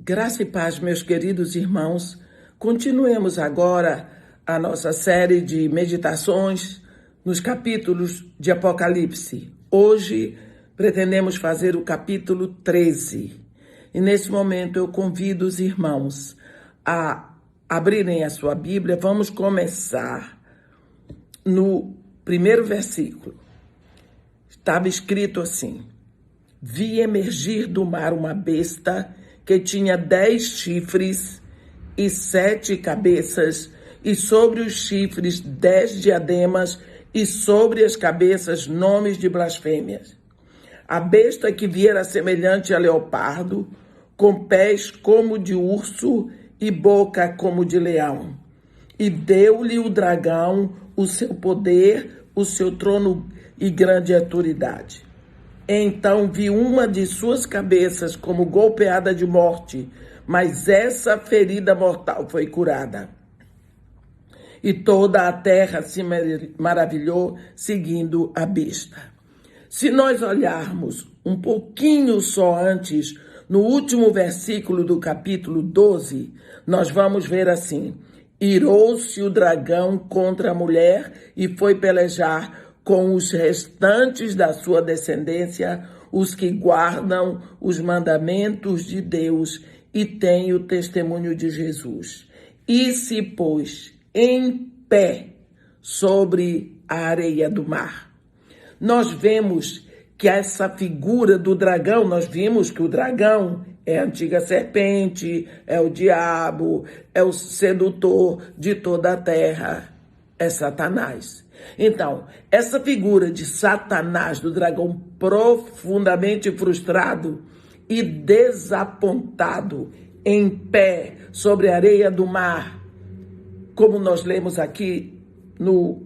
Graça e paz, meus queridos irmãos. Continuemos agora a nossa série de meditações nos capítulos de Apocalipse. Hoje pretendemos fazer o capítulo 13. E nesse momento eu convido os irmãos a abrirem a sua Bíblia. Vamos começar no primeiro versículo. Estava escrito assim: Vi emergir do mar uma besta que tinha 10 chifres e 7 cabeças, e sobre os chifres 10 diademas, e sobre as cabeças nomes de blasfêmias. A besta que viera semelhante a leopardo, com pés como de urso e boca como de leão. E deu-lhe o dragão o seu poder, o seu trono e grande autoridade. Então vi uma de suas cabeças como golpeada de morte, mas essa ferida mortal foi curada. E toda a terra se maravilhou seguindo a besta. Se nós olharmos um pouquinho só antes, no último versículo do capítulo 12, nós vamos ver assim: Irou-se o dragão contra a mulher e foi pelejar com os restantes da sua descendência, os que guardam os mandamentos de Deus e têm o testemunho de Jesus. E se pôs em pé sobre a areia do mar. Nós vemos que essa figura do dragão, nós vimos que o dragão é a antiga serpente, é o diabo, é o sedutor de toda a terra, é Satanás. Então, essa figura de Satanás, do dragão profundamente frustrado e desapontado, em pé sobre a areia do mar, como nós lemos aqui no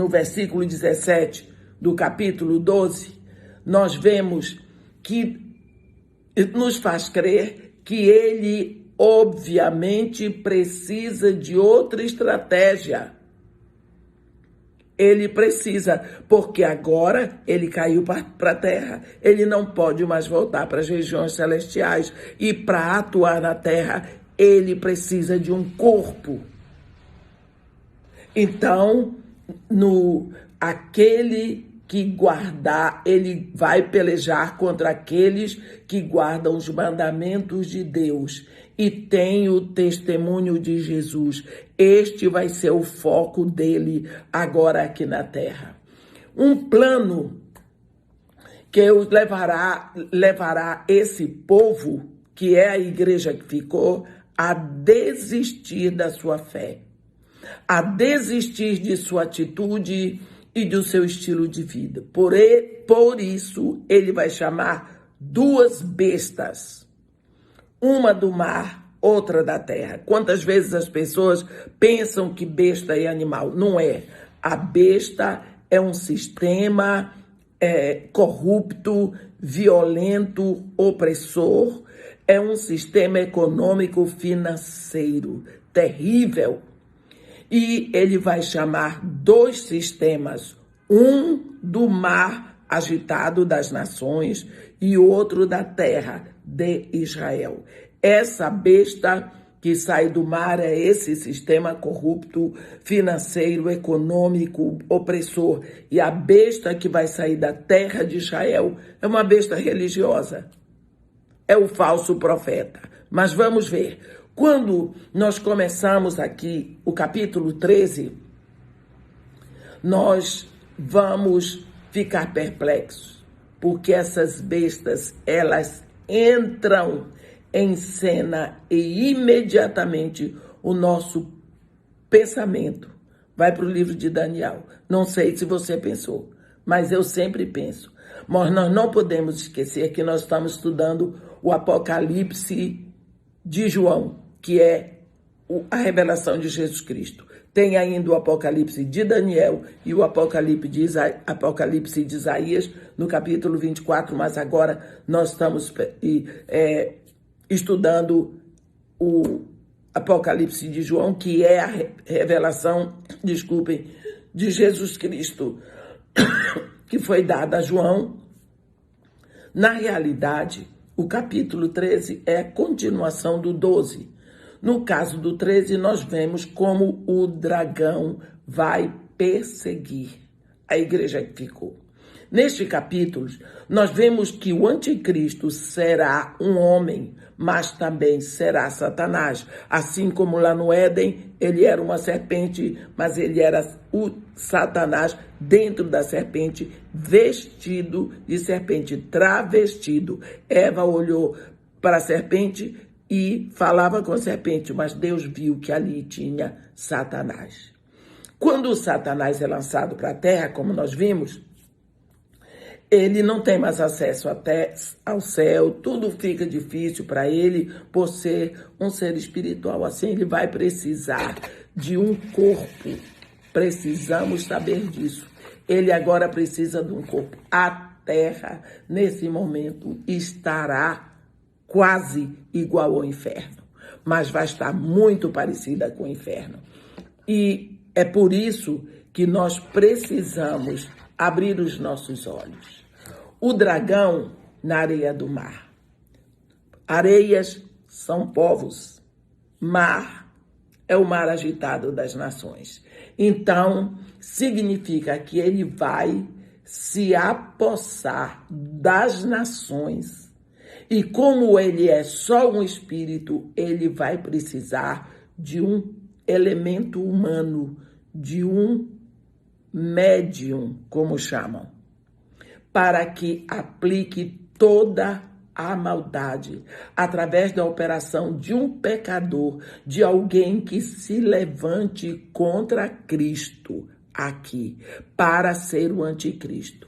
versículo 17 do capítulo 12, nós vemos que nos faz crer que ele, obviamente, precisa de outra estratégia. Ele precisa, porque agora ele caiu para a terra. Ele não pode mais voltar para as regiões celestiais. E para atuar na terra, ele precisa de um corpo. Então, aquele que guardar, ele vai pelejar contra aqueles que guardam os mandamentos de Deus e tem o testemunho de Jesus. Este vai ser o foco dele agora aqui na terra. Um plano que levará esse povo, que é a igreja que ficou, a desistir da sua fé, a desistir de sua atitude e do seu estilo de vida. Por isso, ele vai chamar 2 bestas. Uma do mar, outra da terra. Quantas vezes as pessoas pensam que besta é animal? Não é. A besta é um sistema corrupto, violento, opressor. É um sistema econômico financeiro terrível. E ele vai chamar 2 sistemas. Um do mar agitado das nações e outro da terra de Israel. Essa besta que sai do mar é esse sistema corrupto, financeiro, econômico, opressor. E a besta que vai sair da terra de Israel é uma besta religiosa. É o falso profeta. Mas vamos ver. Quando nós começamos aqui o capítulo 13, nós vamos ficar perplexos, porque essas bestas, elas entram em cena e imediatamente o nosso pensamento vai para o livro de Daniel. Não sei se você pensou, mas eu sempre penso. Mas nós não podemos esquecer que nós estamos estudando o Apocalipse de João, que é a revelação de Jesus Cristo. Tem ainda o Apocalipse de Daniel e o Apocalipse de Isaías, no capítulo 24, mas agora nós estamos estudando o Apocalipse de João, que é a revelação, de Jesus Cristo, que foi dada a João. Na realidade, O capítulo 13 é a continuação do 12. No caso do 13, nós vemos como o dragão vai perseguir a igreja que ficou. Neste capítulo, nós vemos que o anticristo será um homem, mas também será Satanás. Assim como lá no Éden, ele era uma serpente, mas ele era o Satanás dentro da serpente, vestido de serpente, travestido. Eva olhou para a serpente e falava com a serpente, mas Deus viu que ali tinha Satanás. Quando o Satanás é lançado para a terra, como nós vimos, ele não tem mais acesso até ao céu, tudo fica difícil para ele por ser um ser espiritual. Assim, ele vai precisar de um corpo. Precisamos saber disso. Ele agora precisa de um corpo. A terra, nesse momento, estará quase igual ao inferno, mas vai estar muito parecida com o inferno. E é por isso que nós precisamos abrir os nossos olhos. O dragão na areia do mar. Areias são povos. Mar é o mar agitado das nações. Então, significa que ele vai se apossar das nações. E como ele é só um espírito, ele vai precisar de um elemento humano, de um médium, como chamam, para que aplique toda a maldade através da operação de um pecador, de alguém que se levante contra Cristo aqui, para ser o anticristo.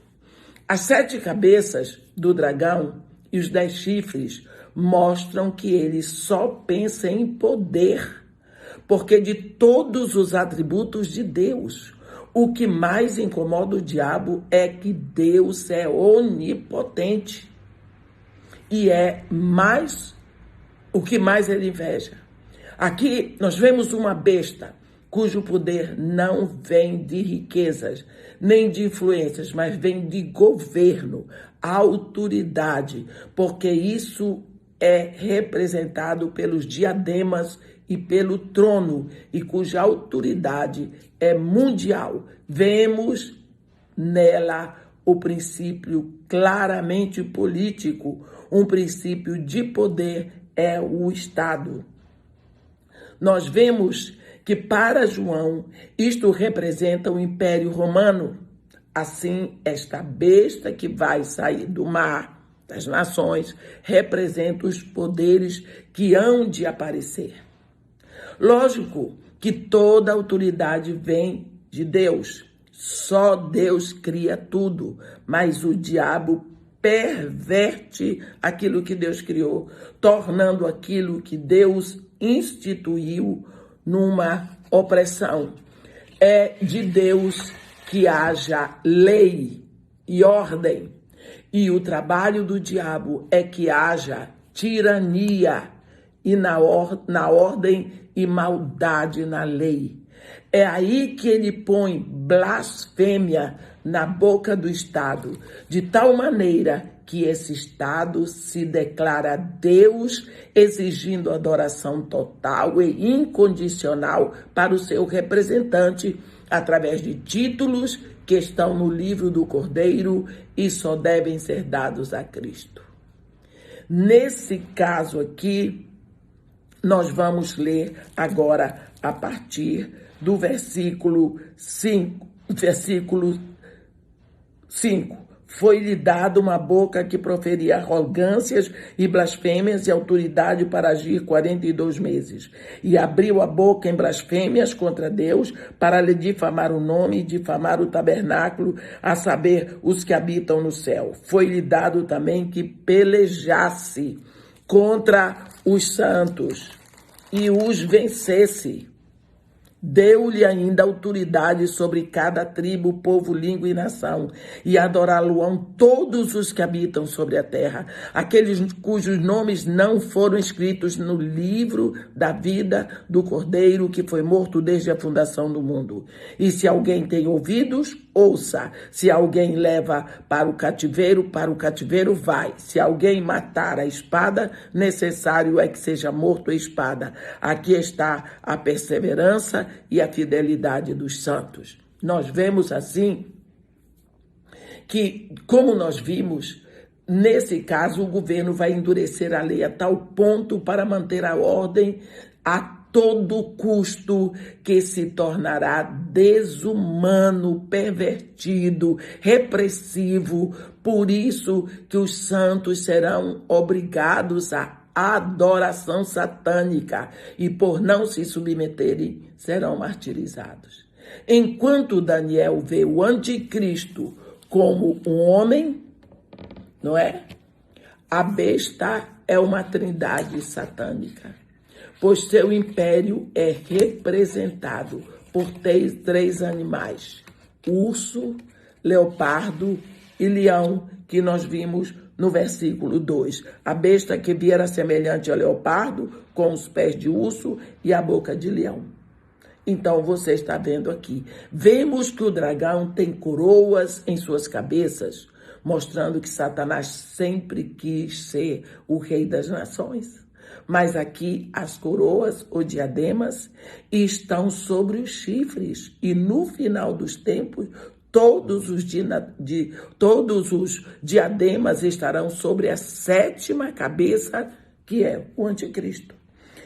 As 7 cabeças do dragão e os 10 chifres mostram que ele só pensa em poder, porque de todos os atributos de Deus, o que mais incomoda o diabo é que Deus é onipotente. E é mais o que mais ele inveja. Aqui nós vemos uma besta cujo poder não vem de riquezas, nem de influências, mas vem de governo, autoridade, porque isso é representado pelos diademas e pelo trono, e cuja autoridade é mundial. Vemos nela o princípio claramente político, um princípio de poder é o Estado. Nós vemos que para João isto representa o Império Romano. Assim, esta besta que vai sair do mar das nações representa os poderes que hão de aparecer. Lógico que toda autoridade vem de Deus. Só Deus cria tudo, mas o diabo perverte aquilo que Deus criou, tornando aquilo que Deus instituiu numa opressão. É de Deus que haja lei e ordem, e o trabalho do diabo é que haja tirania e na ordem e maldade na lei. É aí que ele põe blasfêmia na boca do Estado, de tal maneira que esse Estado se declara Deus, exigindo adoração total e incondicional para o seu representante, através de títulos que estão no livro do Cordeiro e só devem ser dados a Cristo. Nesse caso aqui, nós vamos ler agora a partir do versículo 5. Foi-lhe dada uma boca que proferia arrogâncias e blasfêmias e autoridade para agir 42 meses. E abriu a boca em blasfêmias contra Deus para lhe difamar o nome e difamar o tabernáculo, a saber, os que habitam no céu. Foi-lhe dado também que pelejasse contra os santos e os vencesse. Deu-lhe ainda autoridade sobre cada tribo, povo, língua e nação, e adorá-lo-ão todos os que habitam sobre a terra, aqueles cujos nomes não foram escritos no livro da vida do Cordeiro, que foi morto desde a fundação do mundo. E se alguém tem ouvidos, ouça, se alguém leva para o cativeiro vai. Se alguém matar a espada, necessário é que seja morto a espada. Aqui está a perseverança e a fidelidade dos santos. Nós vemos assim que, como nós vimos, nesse caso o governo vai endurecer a lei a tal ponto para manter a ordem a todo custo, que se tornará desumano, pervertido, repressivo. Por isso que os santos serão obrigados à adoração satânica e, por não se submeterem, serão martirizados. Enquanto Daniel vê o anticristo como um homem, não é? A besta é uma trindade satânica, pois seu império é representado por três animais: urso, leopardo e leão, que nós vimos no versículo 2. A besta que viera semelhante ao leopardo, com os pés de urso e a boca de leão. Então você está vendo aqui. Vemos que o dragão tem coroas em suas cabeças, mostrando que Satanás sempre quis ser o rei das nações. Mas aqui as coroas ou diademas estão sobre os chifres, e no final dos tempos todos os diademas estarão sobre a sétima cabeça, que é o anticristo.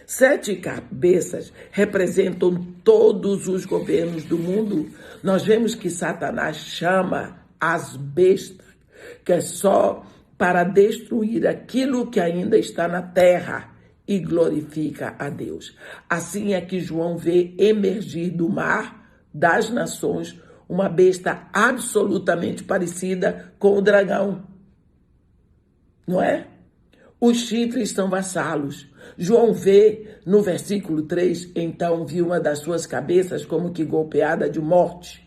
7 cabeças representam todos os governos do mundo. Nós vemos que Satanás chama as bestas, que é só para destruir aquilo que ainda está na terra, e glorifica a Deus. Assim é que João vê emergir do mar das nações uma besta absolutamente parecida com o dragão. Não é? Os chifres são vassalos. João vê no versículo 3, então viu uma das suas cabeças como que golpeada de morte.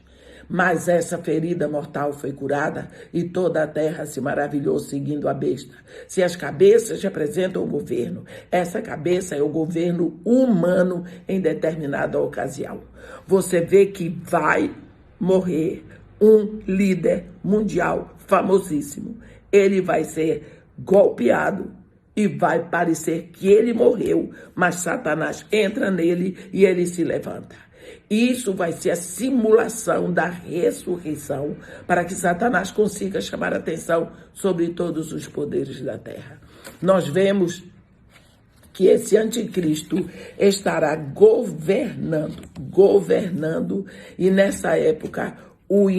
Mas essa ferida mortal foi curada e toda a terra se maravilhou seguindo a besta. Se as cabeças representam o governo, essa cabeça é o governo humano em determinada ocasião. Você vê que vai morrer um líder mundial famosíssimo. Ele vai ser golpeado e vai parecer que ele morreu, mas Satanás entra nele e ele se levanta. Isso vai ser a simulação da ressurreição, para que Satanás consiga chamar a atenção sobre todos os poderes da terra. Nós vemos que esse anticristo estará governando, e nessa época o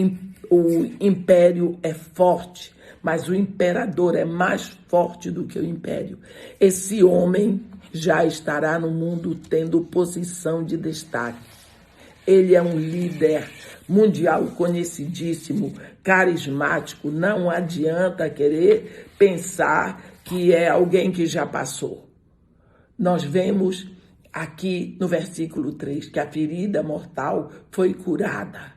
império é forte, mas o imperador é mais forte do que o império. Esse homem já estará no mundo tendo posição de destaque. Ele é um líder mundial conhecidíssimo, carismático. Não adianta querer pensar que é alguém que já passou. Nós vemos aqui no versículo 3 que a ferida mortal foi curada,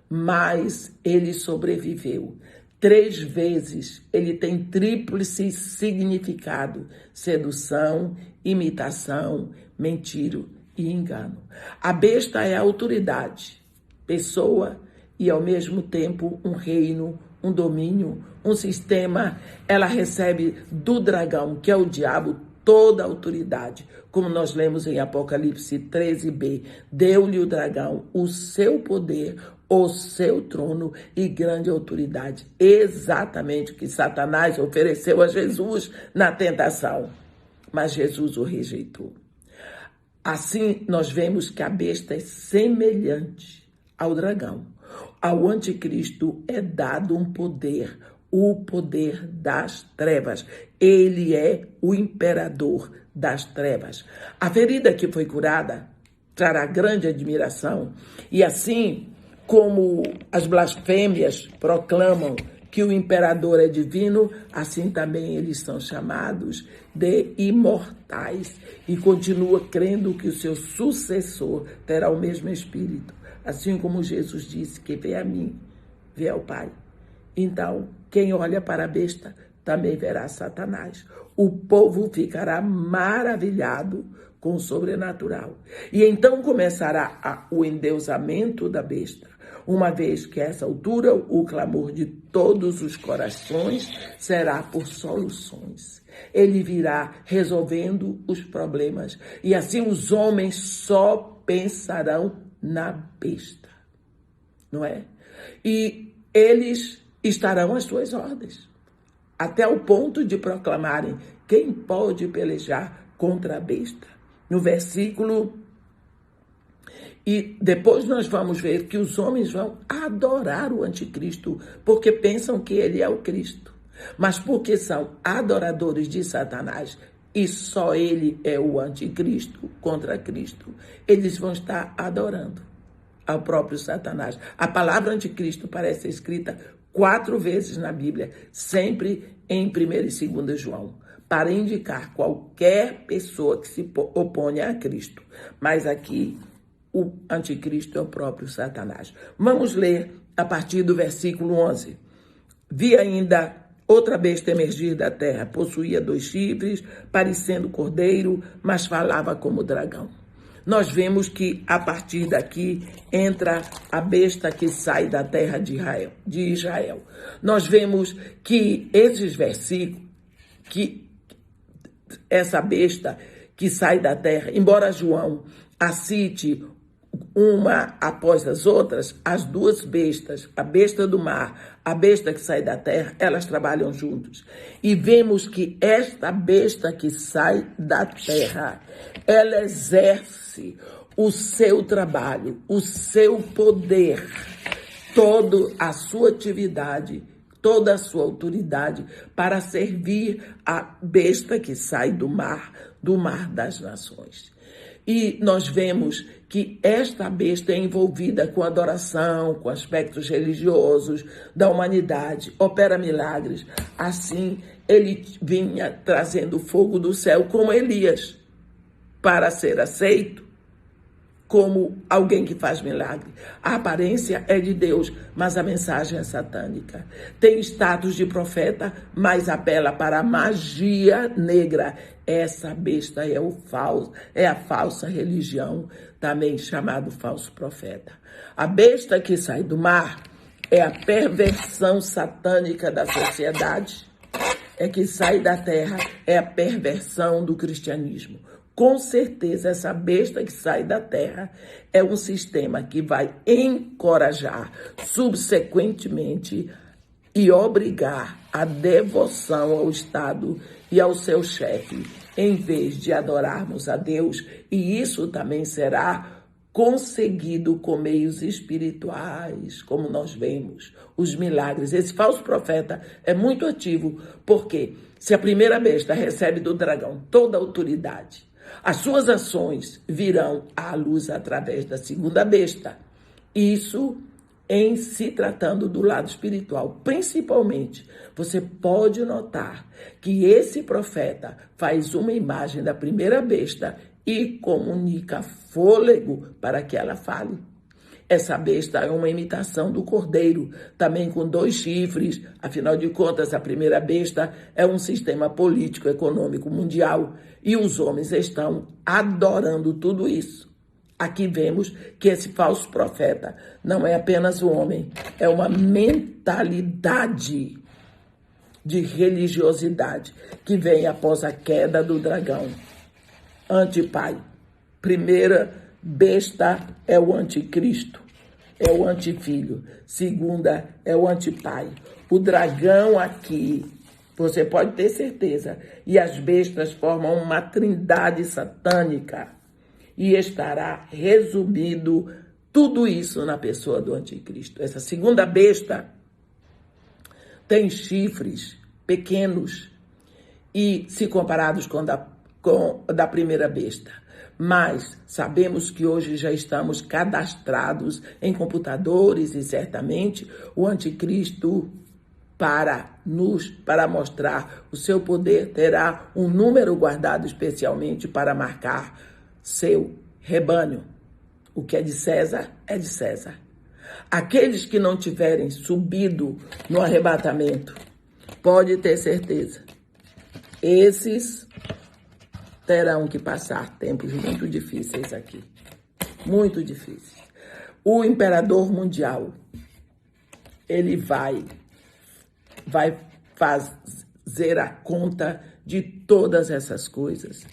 mas ele sobreviveu. 3 vezes ele tem tríplice significado: sedução, imitação, mentira e engano. A besta é a autoridade, pessoa e ao mesmo tempo um reino, um domínio, um sistema. Ela recebe do dragão, que é o diabo, toda a autoridade. Como nós lemos em Apocalipse 13b, deu-lhe o dragão o seu poder, o seu trono e grande autoridade. Exatamente o que Satanás ofereceu a Jesus na tentação, mas Jesus o rejeitou. Assim, nós vemos que a besta é semelhante ao dragão. Ao anticristo é dado um poder, o poder das trevas. Ele é o imperador das trevas. A ferida que foi curada trará grande admiração. E assim como as blasfêmias proclamam que o imperador é divino, assim também eles são chamados de imortais, e continua crendo que o seu sucessor terá o mesmo espírito, assim como Jesus disse que vê a mim, vê ao Pai. Então, quem olha para a besta também verá Satanás. O povo ficará maravilhado com o sobrenatural. E então começará o endeusamento da besta. uma vez que a essa altura o clamor de todos os corações será por soluções. Ele virá resolvendo os problemas, e assim os homens só pensarão na besta, não é? E eles estarão às suas ordens, até o ponto de proclamarem: quem pode pelejar contra a besta? No versículo... E depois nós vamos ver que os homens vão adorar o anticristo, porque pensam que ele é o Cristo. Mas porque são adoradores de Satanás e só ele é o anticristo contra Cristo, eles vão estar adorando ao próprio Satanás. A palavra anticristo parece escrita 4 vezes na Bíblia, sempre em 1 e 2 João, para indicar qualquer pessoa que se oponha a Cristo. Mas aqui o anticristo é o próprio Satanás. Vamos ler a partir do versículo 11. Vi ainda outra besta emergir da terra. Possuía 2 chifres, parecendo cordeiro, mas falava como dragão. Nós vemos que a partir daqui entra a besta que sai da terra de Israel. Nós vemos que esses versículos, que essa besta que sai da terra, embora João a cite uma após as outras, as 2 bestas, a besta do mar, a besta que sai da terra, elas trabalham juntos. E vemos que esta besta que sai da terra, ela exerce o seu trabalho, o seu poder, toda a sua atividade, toda a sua autoridade para servir a besta que sai do mar das nações. E nós vemos que esta besta é envolvida com adoração, com aspectos religiosos da humanidade, opera milagres. Assim, ele vinha trazendo fogo do céu como Elias, para ser aceito como alguém que faz milagre. A aparência é de Deus, mas a mensagem é satânica. Tem status de profeta, mas apela para a magia negra. Essa besta é a falsa religião, também chamado falso profeta. A besta que sai do mar é a perversão satânica da sociedade. É que sai da terra é a perversão do cristianismo. Com certeza, essa besta que sai da terra é um sistema que vai encorajar subsequentemente e obrigar a devoção ao Estado e ao seu chefe, em vez de adorarmos a Deus. E isso também será conseguido com meios espirituais, como nós vemos, os milagres. Esse falso profeta é muito ativo, porque se a primeira besta recebe do dragão toda a autoridade, as suas ações virão à luz através da segunda besta. Isso em se tratando do lado espiritual. Principalmente, você pode notar que esse profeta faz uma imagem da primeira besta e comunica fôlego para que ela fale. Essa besta é uma imitação do cordeiro, também com 2 chifres. Afinal de contas, a primeira besta é um sistema político, econômico, mundial. E os homens estão adorando tudo isso. Aqui vemos que esse falso profeta não é apenas um homem, é uma mentalidade de religiosidade que vem após a queda do dragão. Antipai. Primeira besta é o anticristo, é o antifilho. Segunda é o antipai. O dragão aqui, você pode ter certeza, e as bestas formam uma trindade satânica. E estará resumido tudo isso na pessoa do anticristo. Essa segunda besta tem chifres pequenos e se comparados com da primeira besta. Mas sabemos que hoje já estamos cadastrados em computadores e certamente o anticristo, para mostrar o seu poder, terá um número guardado especialmente para marcar seu rebanho. O que é de César é de César. Aqueles que não tiverem subido no arrebatamento, pode ter certeza, esses terão que passar tempos muito difíceis aqui. Muito difíceis. O imperador mundial, ele vai fazer a conta de todas essas coisas.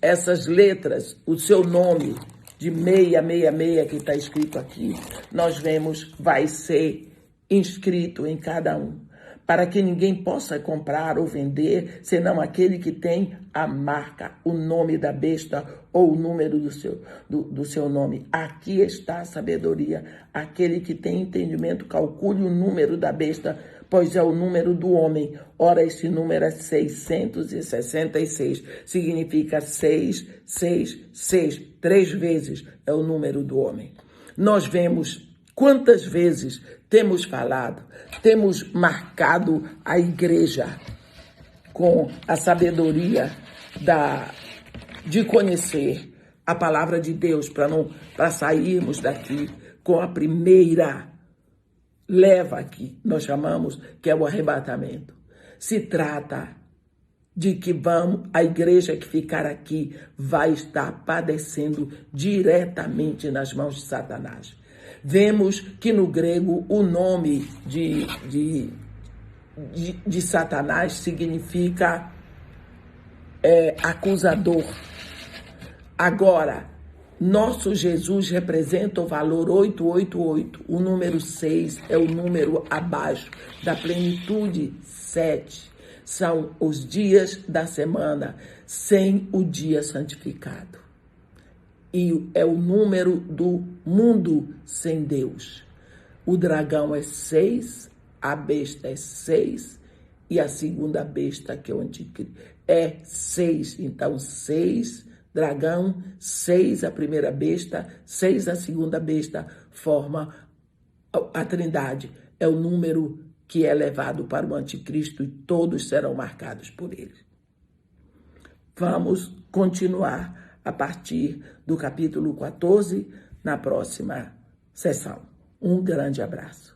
Essas letras, o seu nome de 666 que está escrito aqui, nós vemos, vai ser inscrito em cada um, para que ninguém possa comprar ou vender, senão aquele que tem a marca, o nome da besta ou o número do seu nome. Aqui está a sabedoria. Aquele que tem entendimento, calcule o número da besta, pois é o número do homem. Ora, esse número é 666. Significa 666. 3 vezes é o número do homem. Nós vemos quantas vezes temos falado, temos marcado a igreja com a sabedoria de conhecer a palavra de Deus para sairmos daqui com a primeira leva que nós chamamos, que é o arrebatamento. Se trata de que a igreja que ficar aqui vai estar padecendo diretamente nas mãos de Satanás. Vemos que no grego o nome de Satanás significa acusador. Agora, nosso Jesus representa o valor 888. O número 6 é o número abaixo da plenitude 7. São os dias da semana sem o dia santificado. E é o número do mundo sem Deus. O dragão é 6, a besta é 6 e a segunda besta, que é o anticristo, é 6. Então, 6, dragão, 6 a primeira besta, 6 a segunda besta, forma a trindade. É o número que é levado para o anticristo e todos serão marcados por ele. Vamos continuar a partir do capítulo 14 na próxima sessão. Um grande abraço.